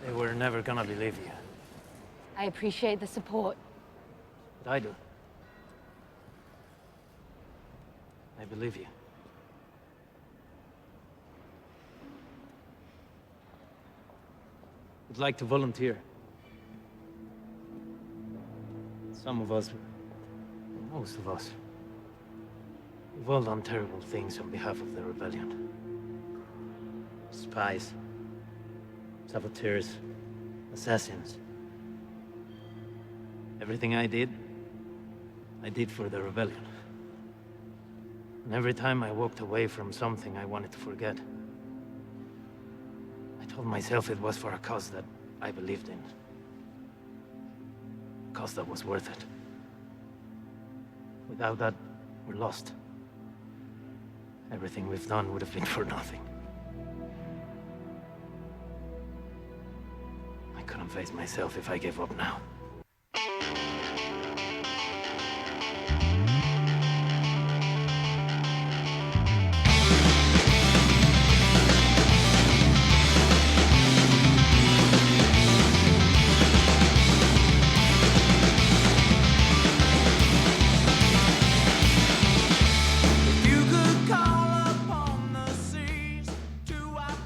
They were never gonna believe you. I appreciate the support. But I do. I believe you. Would like to volunteer. Some of us, most of us, we've all done terrible things on behalf of the rebellion. Spies, saboteurs, assassins. Everything I did for the rebellion. And every time I walked away from something I wanted to forget, I told myself it was for a cause that I believed in. A cause that was worth it. Without that, we're lost. Everything we've done would have been for nothing. I couldn't face myself if I gave up now.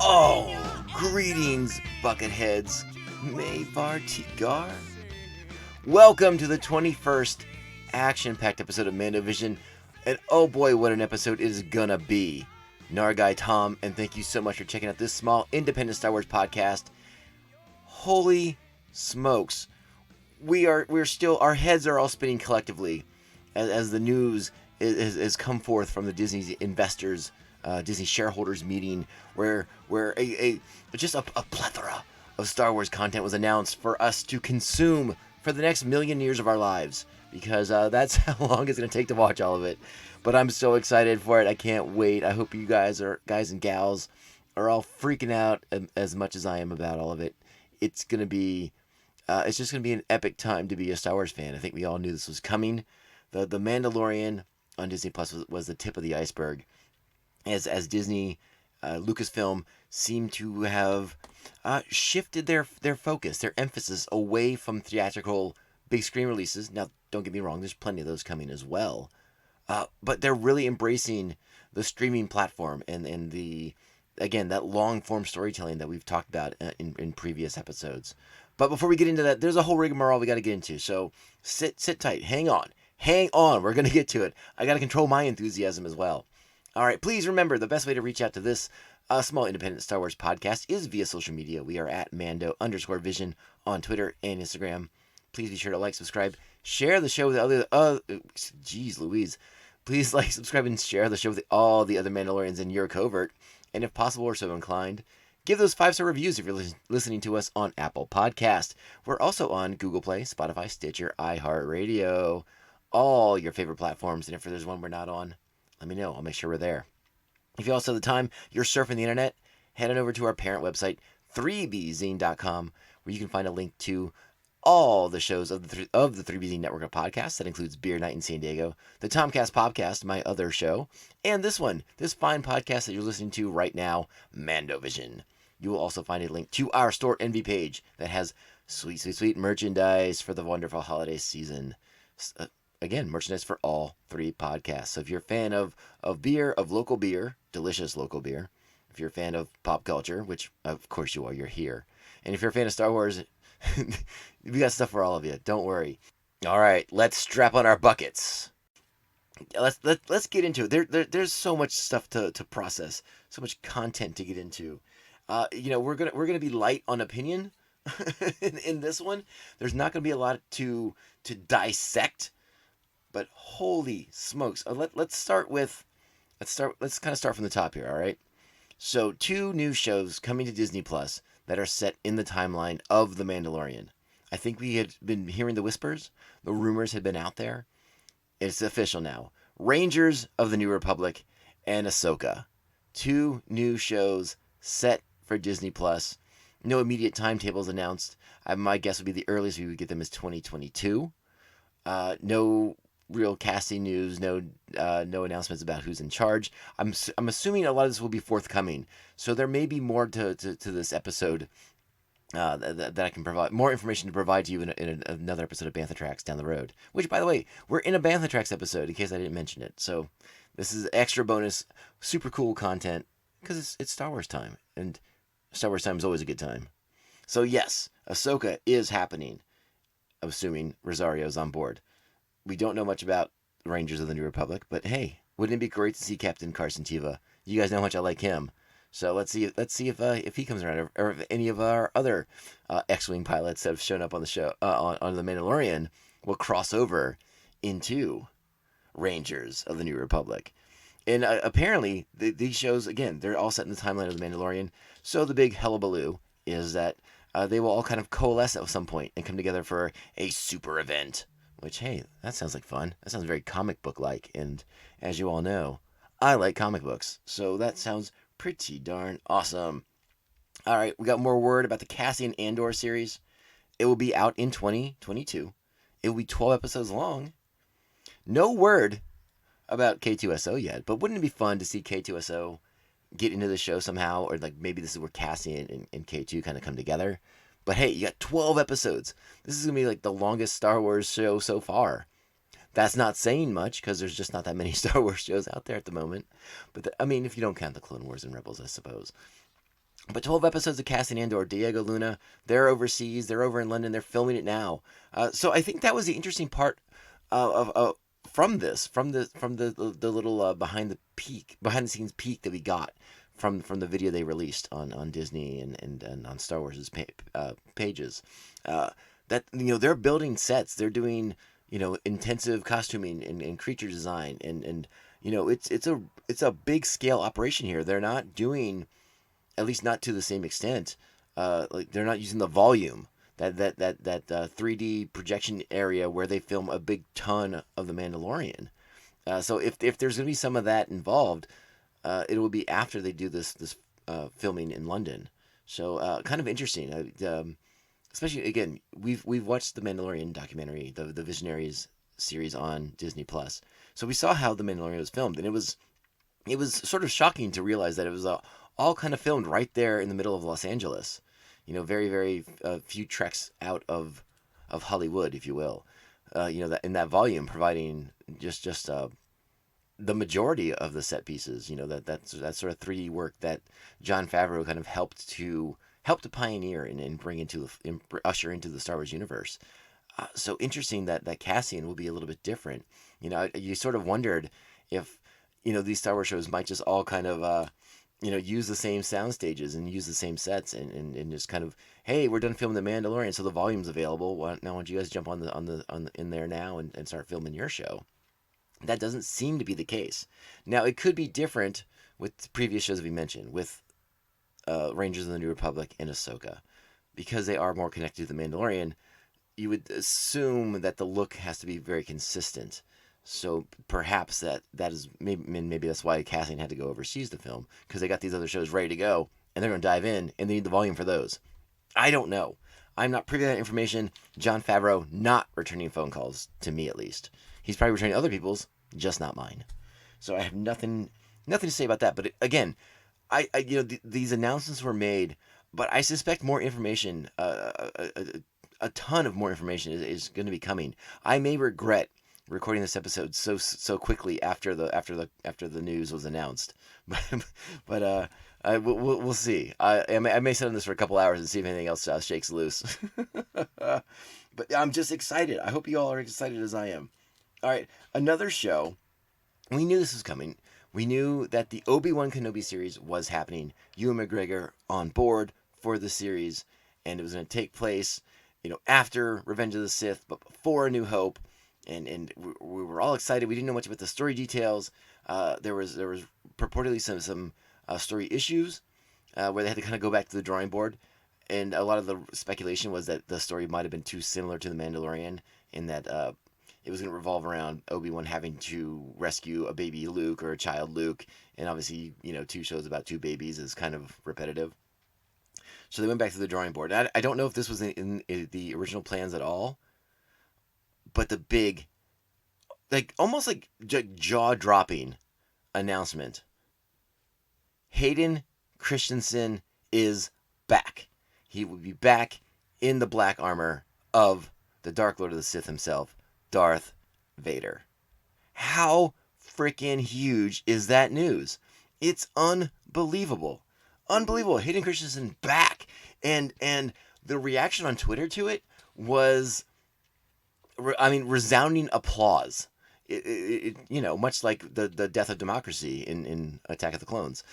Oh, greetings, bucketheads. Mayvar Tigar. Welcome to the 21st action-packed episode of Mando Vision. And oh boy, what an episode it is gonna be. Nargai Tom, and thank you so much for checking out this small independent Star Wars podcast. Holy smokes. We're still, our heads are all spinning collectively as the news is come forth from the Disney investors, Disney shareholders meeting, where just a plethora of Star Wars content was announced for us to consume for the next million years of our lives, because that's how long it's going to take to watch all of it. But I'm so excited for it. I can't wait. I hope you guys and gals are all freaking out as much as I am about all of it. It's going to be it's just going to be an epic time to be a Star Wars fan. I think we all knew this was coming. The Mandalorian on Disney Plus was the tip of the iceberg, as Disney, Lucasfilm seemed to have shifted their focus, their emphasis away from theatrical big screen releases. Now, don't get me wrong, there's plenty of those coming as well. But they're really embracing the streaming platform and the, again, that long-form storytelling that we've talked about in previous episodes. But before we get into that, there's a whole rigmarole we got to get into. So sit tight, hang on. We're going to get to it. I got to control my enthusiasm as well. All right, please remember, the best way to reach out to this small independent Star Wars podcast is via social media. We are at Mando_Vision on Twitter and Instagram. Please be sure to like, subscribe, share the show with Jeez Louise. Please like, subscribe, and share the show with all the other Mandalorians in your covert. And if possible or so inclined, give those 5-star reviews if you're listening to us on Apple Podcast. We're also on Google Play, Spotify, Stitcher, iHeartRadio, all your favorite platforms. And if there's one we're not on, let me know. I'll make sure we're there. If you also have the time, you're surfing the internet, head on over to our parent website, 3bzine.com, where you can find a link to all the shows of the 3BZ network of podcasts. That includes Beer Night in San Diego, the Tomcast Podcast, my other show, and this fine podcast that you're listening to right now, Mando Vision. You will also find a link to our store envy page that has sweet merchandise for the wonderful holiday season. Again, merchandise for all 3 podcasts. So if you're a fan of beer, of local beer, delicious local beer, if you're a fan of pop culture, which of course you are, you're here. And if you're a fan of Star Wars, we got stuff for all of you. Don't worry. All right, let's strap on our buckets. Let's get into it. There's so much stuff to process, so much content to get into. We're gonna be light on opinion in this one. There's not gonna be a lot to dissect. But holy smokes! Let's kind of start from the top here. All right. So 2 new shows coming to Disney Plus that are set in the timeline of The Mandalorian. I think we had been hearing the whispers, the rumors had been out there. It's official now. Rangers of the New Republic and Ahsoka. 2 new shows set for Disney Plus. No immediate timetables announced. My guess would be the earliest we would get them is 2022. No real casting news, no announcements about who's in charge. I'm assuming a lot of this will be forthcoming, so there may be more to this episode that I can provide more information to provide to you in another episode of Bantha Tracks down the road. Which, by the way, we're in a Bantha Tracks episode, in case I didn't mention it. So this is extra bonus, super cool content, because it's Star Wars time, and Star Wars time is always a good time. So yes, Ahsoka is happening. I'm assuming Rosario's on board. We don't know much about Rangers of the New Republic, but hey, wouldn't it be great to see Captain Carson Teva? You guys know how much I like him. So let's see if he comes around, or if any of our other X-wing pilots that have shown up on the show on the Mandalorian will cross over into Rangers of the New Republic. And apparently, these shows, again, they're all set in the timeline of the Mandalorian. So the big hullabaloo is that they will all kind of coalesce at some point and come together for a super event. Which, hey, that sounds like fun. That sounds very comic book-like. And as you all know, I like comic books. So that sounds pretty darn awesome. All right, we got more word about the Cassian Andor series. It will be out in 2022. It will be 12 episodes long. No word about K2SO yet, but wouldn't it be fun to see K2SO get into the show somehow, or like maybe this is where Cassian and K2 kind of come together. But hey, you got 12 episodes. This is gonna be like the longest Star Wars show so far. That's not saying much because there's just not that many Star Wars shows out there at the moment. But I mean, if you don't count the Clone Wars and Rebels, I suppose. But 12 episodes of Cassian Andor. Diego Luna, they're overseas. They're over in London. They're filming it now. So I think that was the interesting part from the little behind the scenes peek that we got from the video they released on Disney and on Star Wars's pages. That they're building sets. They're doing intensive costuming and creature design and it's a big scale operation here. They're not doing, at least not to the same extent. Like they're not using the volume that 3D projection area where they film a big ton of The Mandalorian. So if there's going to be some of that involved, it will be after they do this filming in London. So kind of interesting. Especially again, we've watched the Mandalorian documentary, the Visionaries series on Disney Plus. So we saw how the Mandalorian was filmed, and it was sort of shocking to realize that it was all kind of filmed right there in the middle of Los Angeles. Very, very few treks out of Hollywood, if you will. That in that volume, providing just the majority of the set pieces. That's sort of 3D work that Jon Favreau kind of helped to pioneer and bring usher into the Star Wars universe. So interesting that Cassian will be a little bit different. You sort of wondered if these Star Wars shows might just all kind of use the same sound stages and use the same sets and just kind of, hey, we're done filming The Mandalorian, so the volume's available. Why don't you guys jump on in there now and start filming your show? That doesn't seem to be the case. Now it could be different with previous shows that we mentioned, with Rangers of the New Republic and Ahsoka, because they are more connected to The Mandalorian. You would assume that the look has to be very consistent. So perhaps that is maybe that's why Cassian had to go overseas to film, because they got these other shows ready to go and they're going to dive in and they need the volume for those. I don't know. I'm not privy to that information. Jon Favreau not returning phone calls, to me at least. He's probably returning other people's, just not mine. So I have nothing to say about that. But again, these announcements were made, but I suspect more information, a ton of more information is going to be coming. I may regret recording this episode so quickly after the news was announced, but we'll see. I may sit on this for a couple hours and see if anything else shakes loose. But I'm just excited. I hope you all are excited as I am. All right, another show. We knew this was coming. We knew that the Obi-Wan Kenobi series was happening. Ewan McGregor on board for the series, and it was going to take place, after Revenge of the Sith, but before A New Hope. And we were all excited. We didn't know much about the story details. There was purportedly some story issues where they had to kind of go back to the drawing board. And a lot of the speculation was that the story might have been too similar to The Mandalorian, in that it was going to revolve around Obi-Wan having to rescue a baby Luke or a child Luke. And obviously, 2 shows about 2 babies is kind of repetitive. So they went back to the drawing board. I don't know if this was in the original plans at all. But the big, almost jaw-dropping announcement. Hayden Christensen is back. he would be back in the black armor of the Dark Lord of the Sith himself, Darth Vader. How freaking huge is that news? It's unbelievable. Unbelievable. Hayden Christensen back. And the reaction on Twitter to it was, resounding applause. Much like the death of democracy in Attack of the Clones.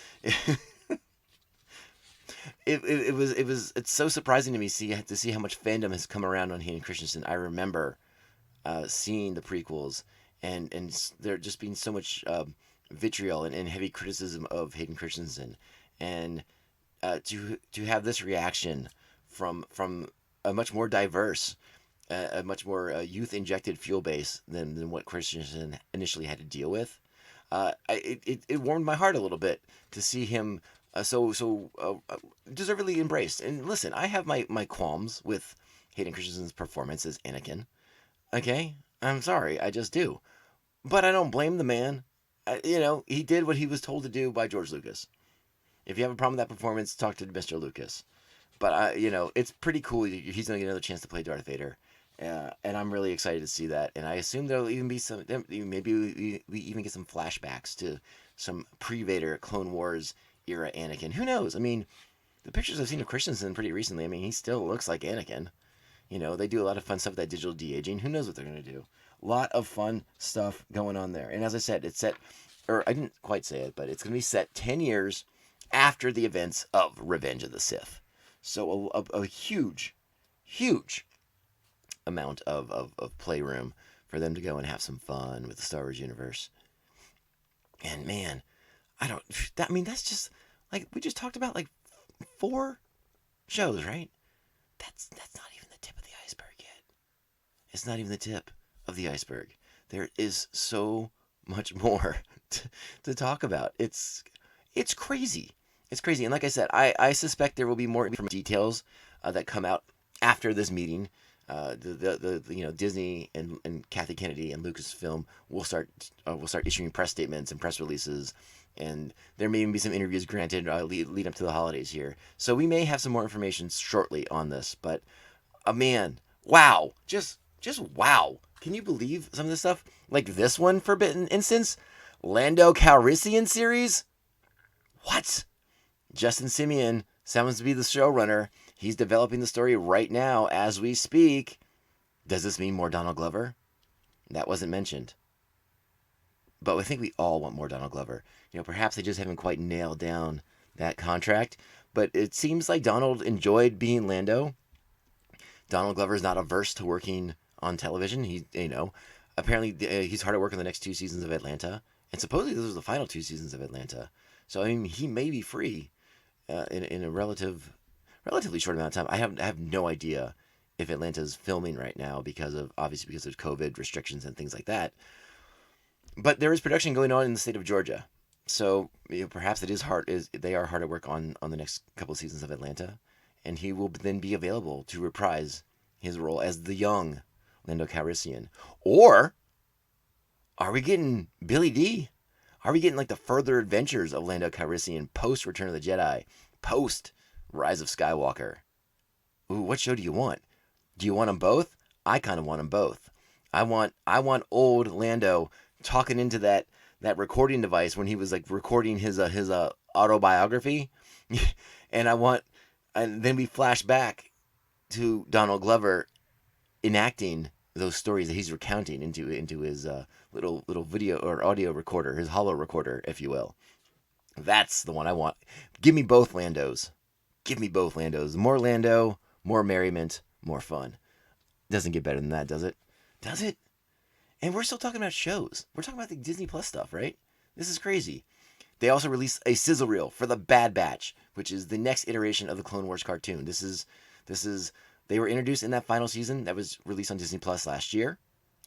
It's so surprising to me to see how much fandom has come around on Hayden Christensen. I remember seeing the prequels and there just being so much vitriol and heavy criticism of Hayden Christensen, and to have this reaction from a much more diverse, a much more youth injected fuel base than what Christensen initially had to deal with. It warmed my heart a little bit to see him so deservedly embraced. And listen, I have my qualms with Hayden Christensen's performance as Anakin. Okay, I'm sorry, I just do. But I don't blame the man. He did what he was told to do by George Lucas. If you have a problem with that performance, talk to Mr. Lucas. But it's pretty cool. He's going to get another chance to play Darth Vader, and I'm really excited to see that. And I assume there'll even be some. Maybe we even get some flashbacks to some pre-Vader Clone Wars era Anakin. Who knows? I mean, the pictures I've seen of Christensen pretty recently. I mean, he still looks like Anakin. They do a lot of fun stuff with that digital de-aging. Who knows what they're going to do? A lot of fun stuff going on there. And as I said, it's set, or I didn't quite say it, but it's going to be set 10 years after the events of Revenge of the Sith. So a huge, huge amount of playroom for them to go and have some fun with the Star Wars universe. And man, that's just, like, we just talked about, like, 4 shows, right? That's not even the tip of the iceberg yet. It's not even the tip of the iceberg. There is so much more to talk about. It's crazy. It's crazy. And like I said, I suspect there will be more details that come out after this meeting. Disney and Kathy Kennedy and Lucasfilm will start issuing press statements and press releases, and there may even be some interviews granted lead up to the holidays here. So we may have some more information shortly on this. But man, wow, just wow! Can you believe some of this stuff? Like this one, for instance, Lando Calrissian series. What? Justin Simien sounds to be the showrunner. He's developing the story right now as we speak. Does this mean more Donald Glover? That wasn't mentioned. But I think we all want more Donald Glover. Perhaps they just haven't quite nailed down that contract. But it seems like Donald enjoyed being Lando. Donald Glover is not averse to working on television. Apparently he's hard at work on the next 2 seasons of Atlanta. And supposedly those are the final 2 seasons of Atlanta. So, he may be free in a relatively short amount of time. I have no idea if Atlanta's filming right now because of COVID restrictions and things like that. But there is production going on in the state of Georgia. So perhaps they are hard at work on the next couple of seasons of Atlanta, and he will then be available to reprise his role as the young Lando Calrissian. Or are we getting Billy D? Are we getting like the further adventures of Lando Calrissian post Return of the Jedi, post Rise of Skywalker? Ooh, what show do you want? Do you want them both? I kind of want them both. I want old Lando talking into that recording device when he was like recording his autobiography, and then we flash back to Donald Glover enacting those stories that he's recounting into his little video or audio recorder, his holo recorder, if you will. That's the one I want. Give me both Landos. Give me both Landos. More Lando, more merriment, more fun. Doesn't get better than that, does it? Does it? And we're still talking about shows. We're talking about the Disney Plus stuff, right? This is crazy. They also released a sizzle reel for The Bad Batch, which is the next iteration of the Clone Wars cartoon. This is they were introduced in that final season that was released on Disney Plus last year,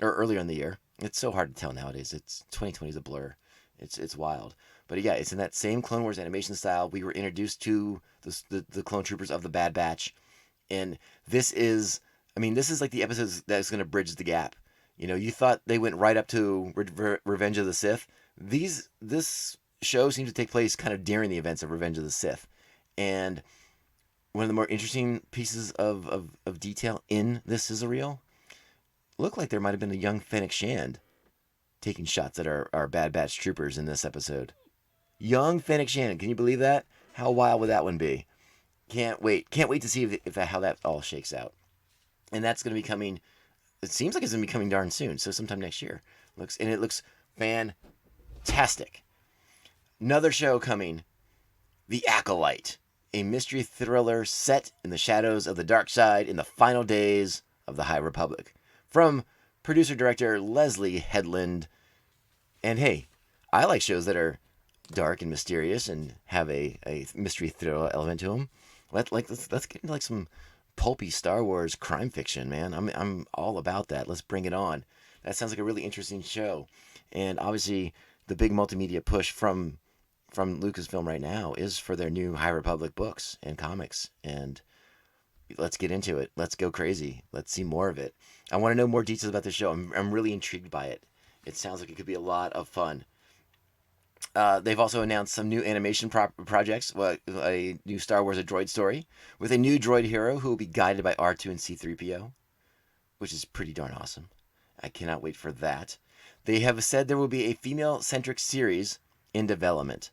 or earlier in the year. It's so hard to tell nowadays. It's 2020 is a blur. It's wild. But yeah, it's in that same Clone Wars animation style. We were introduced to the clone troopers of the Bad Batch, and this is like the episodes that's going to bridge the gap. You thought they went right up to Revenge of the Sith. This show seems to take place kind of during the events of Revenge of the Sith, and one of the more interesting pieces of detail in this sizzle reel, looked like there might have been a young Fennec Shand taking shots at our Bad Batch troopers in this episode. Young Fennec Shand, can you believe that? How wild would that one be? Can't wait to see if how that all shakes out. And that's going to be coming. It seems like it's going to be coming darn soon, so sometime next year. It looks fantastic. Another show coming, The Acolyte, a mystery thriller set in the shadows of the dark side in the final days of the High Republic. From producer-director Leslie Headland. And hey, I like shows that are dark and mysterious and have a mystery thriller element to them. Let's get into like some pulpy Star Wars crime fiction, man. I'm all about that. Let's bring it on. That sounds like a really interesting show. And obviously, the big multimedia push from Lucasfilm right now is for their new High Republic books and comics. And let's get into it. Let's go crazy. Let's see more of it. I want to know more details about the show. I'm really intrigued by it. It sounds like it could be a lot of fun. They've also announced some new animation projects. A new Star Wars A Droid Story with a new droid hero who will be guided by R2 and C-3PO, which is pretty darn awesome. I cannot wait for that. They have said there will be a female-centric series in development.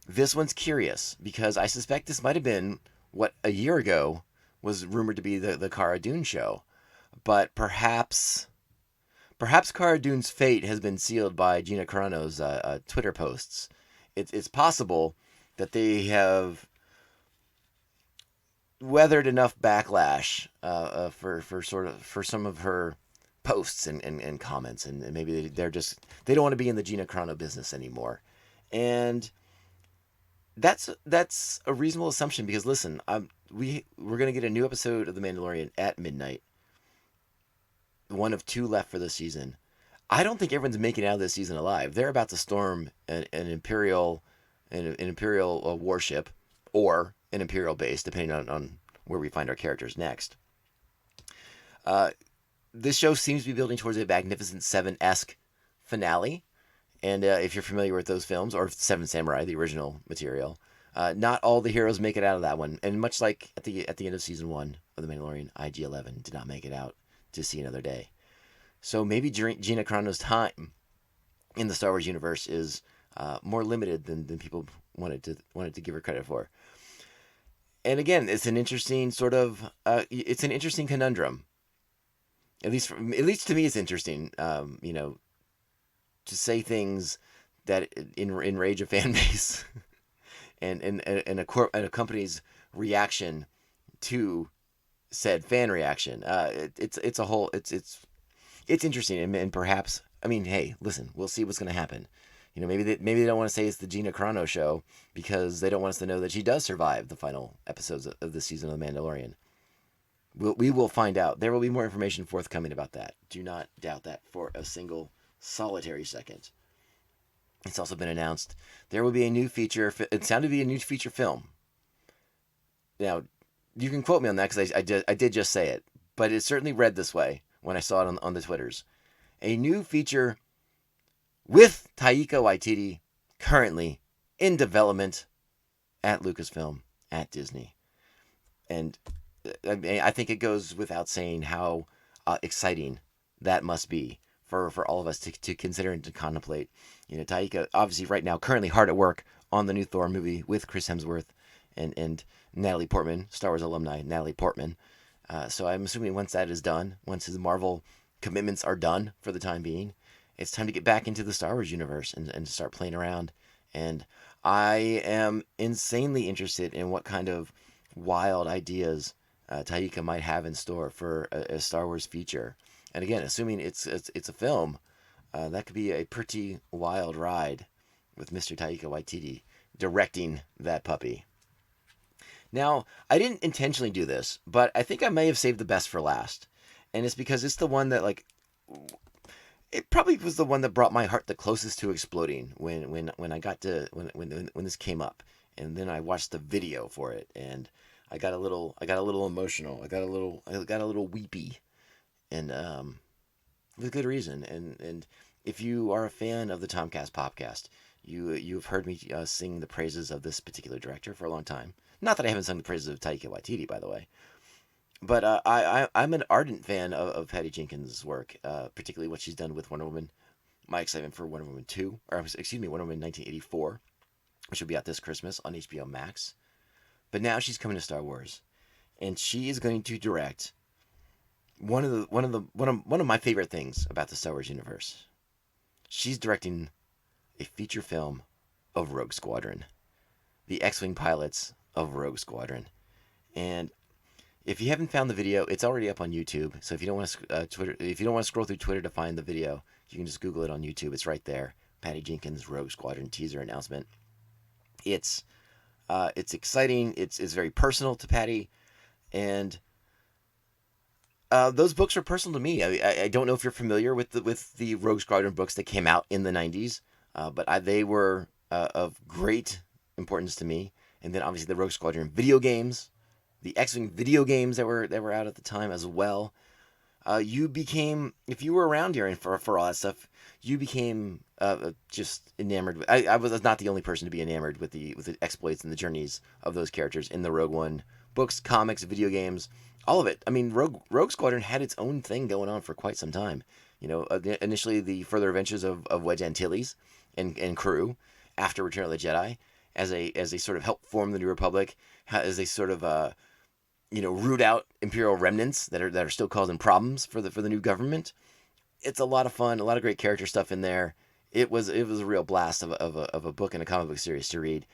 This one's curious because I suspect this might have been what a year ago was rumored to be the Cara Dune show. But perhaps Cara Dune's fate has been sealed by Gina Carano's Twitter posts. It's possible that they have weathered enough backlash for some of her posts and comments, and maybe they don't want to be in the Gina Carano business anymore. And that's a reasonable assumption because listen, we're gonna get a new episode of The Mandalorian at midnight. One of 2 left for the season. I don't think everyone's making it out of this season alive. They're about to storm an imperial warship or an imperial base, depending on where we find our characters next. This show seems to be building towards a Magnificent Seven-esque finale. And if you're familiar with those films, or Seven Samurai, the original material, not all the heroes make it out of that one. And much like at the end of season 1 of The Mandalorian, IG-11 did not make it out to see another day. So maybe Gina Carano's time in the Star Wars universe is more limited than people wanted to give her credit for. And again, it's an interesting it's an interesting conundrum. At least to me, it's interesting. To say things that enrage a fan base, and a company's reaction to said fan reaction. It's interesting, and perhaps, I mean, hey, listen, we'll see what's going to happen. Maybe they don't want to say it's the Gina Carano show because they don't want us to know that she does survive the final episodes of the season of The Mandalorian. We will find out. There will be more information forthcoming about that. Do not doubt that for a single solitary second. It's also been announced there will be a new feature. It sounded to be a new feature film. Now, you can quote me on that because I did just say it, but it certainly read this way when I saw it on the Twitters. A new feature with Taika Waititi currently in development at Lucasfilm, at Disney. And I think it goes without saying how exciting that must be for all of us to consider and to contemplate. Taika, obviously right now, currently hard at work on the new Thor movie with Chris Hemsworth and Natalie Portman, Star Wars alumni Natalie Portman. So I'm assuming once that is done, once his Marvel commitments are done for the time being, it's time to get back into the Star Wars universe and to start playing around. And I am insanely interested in what kind of wild ideas Taika might have in store for a Star Wars feature. And again, assuming it's a film, that could be a pretty wild ride with Mr. Taika Waititi directing that puppy. Now, I didn't intentionally do this, but I think I may have saved the best for last. And it's because it's the one that, it probably was the one that brought my heart the closest to exploding when I got to when this came up, and then I watched the video for it, and I got a little emotional. I got a little weepy, and with good reason. And if you are a fan of the Tomcast Popcast, you've heard me sing the praises of this particular director for a long time. Not that I haven't sung the praises of Taika Waititi, by the way. But I'm an ardent fan of Patty Jenkins' work, particularly what she's done with Wonder Woman. My excitement for Wonder Woman 2, or excuse me, Wonder Woman 1984, which will be out this Christmas on HBO Max. But now she's coming to Star Wars, and she is going to direct one of my favorite things about the Star Wars universe. She's directing a feature film of Rogue Squadron, the X-wing pilots of Rogue Squadron, and if you haven't found the video, it's already up on YouTube. So if you don't want to if you don't want to scroll through Twitter to find the video, you can just Google it on YouTube. It's right there. Patty Jenkins Rogue Squadron teaser announcement. It's exciting. It's very personal to Patty, and those books are personal to me. I don't know if you're familiar with the Rogue Squadron books that came out in the 90s, but they were of great importance to me. And then obviously the Rogue Squadron video games, the X-wing video games that were out at the time as well. You became, if you were around here and for all that stuff, you became just enamored. I was not the only person to be enamored with the exploits and the journeys of those characters in the Rogue One books, comics, video games, all of it. I mean, Rogue Squadron had its own thing going on for quite some time. You know, initially the further adventures of Wedge Antilles and crew after Return of the Jedi, as they sort of help form the New Republic, as they sort of root out Imperial remnants that are still causing problems for the new government. It's a lot of fun, a lot of great character stuff in there. It was a real blast of a book and a comic book series to read,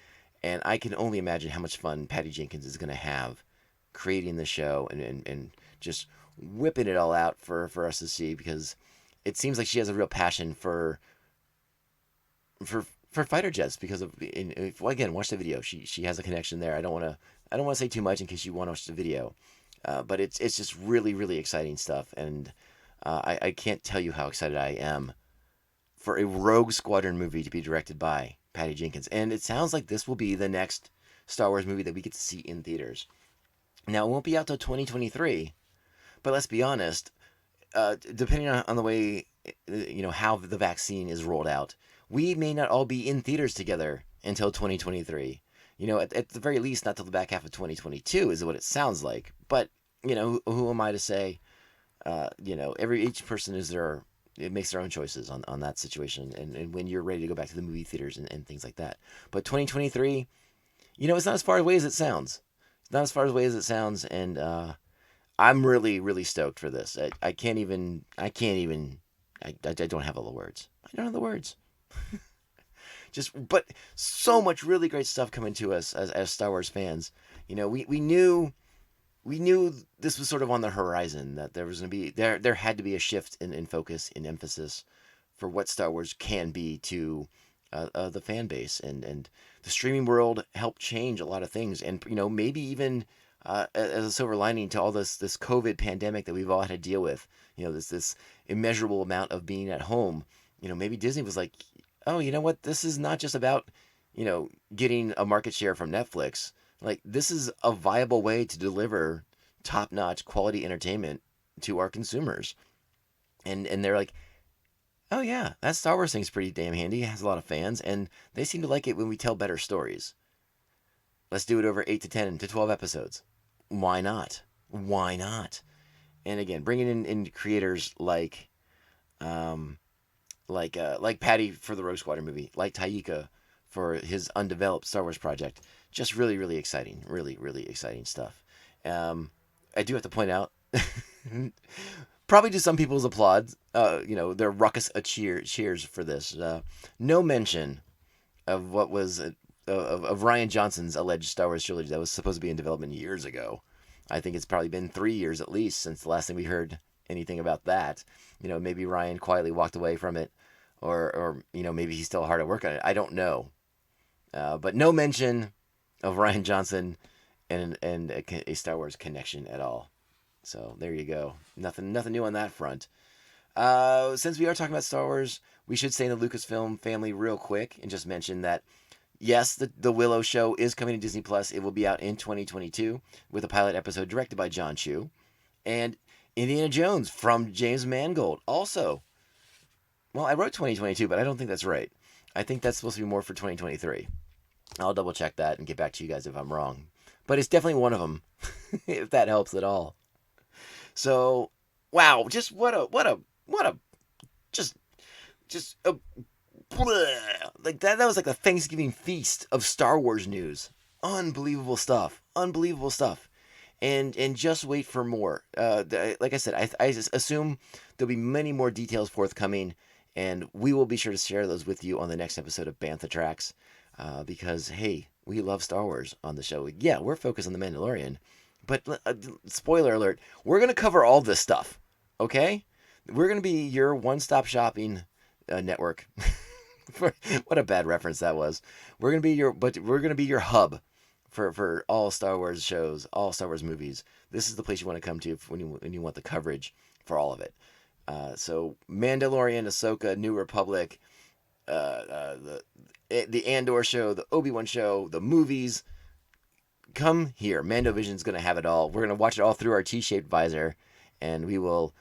and I can only imagine how much fun Patty Jenkins is going to have creating the show and just whipping it all out for us to see, because it seems like she has a real passion for fighter jets because of, well, again, watch the video. She has a connection there. I don't want to say too much in case you want to watch the video, but it's just really, really exciting stuff, and I can't tell you how excited I am for a Rogue Squadron movie to be directed by Patty Jenkins. And it sounds like this will be the next Star Wars movie that we get to see in theaters. Now, it won't be out till 2023, but let's be honest, depending on the way, how the vaccine is rolled out, we may not all be in theaters together until 2023. At the very least, not till the back half of 2022 is what it sounds like. But, who am I to say? Each person it makes their own choices on that situation, and when you're ready to go back to the movie theaters and things like that. But 2023, it's not as far away as it sounds. It's not as far away as it sounds, and I'm really, really stoked for this. I don't have all the words. I don't have the words. But so much really great stuff coming to us as Star Wars fans. We knew this was sort of on the horizon, that there was going to be, there had to be a shift in focus, in emphasis for what Star Wars can be to the fan base, and the streaming world helped change a lot of things, and maybe even as a silver lining to all this COVID pandemic that we've all had to deal with, this immeasurable amount of being at home. Maybe Disney was like, oh, you know what? This is not just about, getting a market share from Netflix. Like, this is a viable way to deliver top-notch quality entertainment to our consumers. And they're like, oh yeah, that Star Wars thing's pretty damn handy. It has a lot of fans, and they seem to like it when we tell better stories. Let's do it over 8 to 10 to 12 episodes. Why not? Why not? And again, bringing in creators like Patty for the Rogue Squadron movie, like Taika for his undeveloped Star Wars project. Just really, really exciting. Really, really exciting stuff. I do have to point out, probably to some people's applause, their ruckus cheers for this. No mention of what was of Rian Johnson's alleged Star Wars trilogy that was supposed to be in development years ago. I think it's probably been 3 years at least since the last time we heard anything about that. Maybe Rian quietly walked away from it, or maybe he's still hard at work on it. I don't know. But no mention of Rian Johnson and a Star Wars connection at all. So there you go. Nothing new on that front. Since we are talking about Star Wars, we should stay in the Lucasfilm family real quick and just mention that, yes, the Willow show is coming to Disney Plus. It will be out in 2022 with a pilot episode directed by John Chu. And Indiana Jones from James Mangold also. Well, I wrote 2022, but I don't think that's right. I think that's supposed to be more for 2023. I'll double check that and get back to you guys if I'm wrong. But it's definitely one of them, if that helps at all. So, wow, just what a just like that was like a Thanksgiving feast of Star Wars news. Unbelievable stuff. And just wait for more. Like I said, I assume there'll be many more details forthcoming, and we will be sure to share those with you on the next episode of Bantha Tracks. Because, hey, we love Star Wars on the show. Yeah, we're focused on The Mandalorian. But, spoiler alert, we're going to cover all this stuff, okay? We're going to be your one-stop shopping network. What a bad reference that was. We're going to be your hub for all Star Wars shows, all Star Wars movies. This is the place you want to come to when you want the coverage for all of it. So Mandalorian, Ahsoka, New Republic, the Andor show, the Obi-Wan show, the movies. Come here. Mando Vision's going to have it all. We're going to watch it all through our T-shaped visor, and we will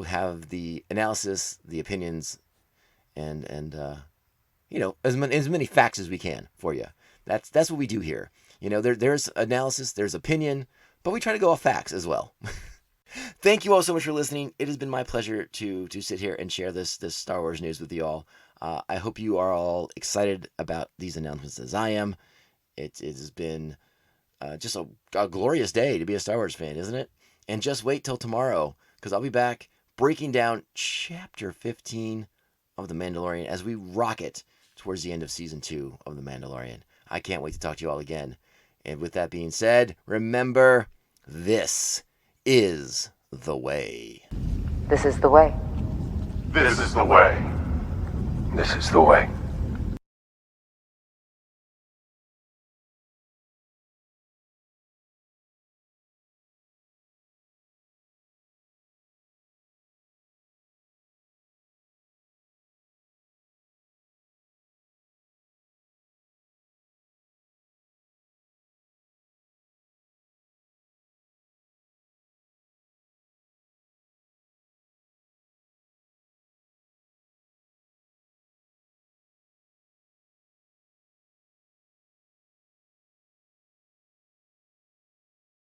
have the analysis, the opinions, and as many facts as we can for you. That's what we do here. There's analysis, there's opinion, but we try to go off facts as well. Thank you all so much for listening. It has been my pleasure to sit here and share this Star Wars news with you all. I hope you are all excited about these announcements as I am. It has been just a glorious day to be a Star Wars fan, isn't it? And just wait till tomorrow, because I'll be back breaking down Chapter 15 of The Mandalorian as we rocket towards the end of Season 2 of The Mandalorian. I can't wait to talk to you all again. And with that being said, remember, this is the way. This is the way. This is the way. This is the way.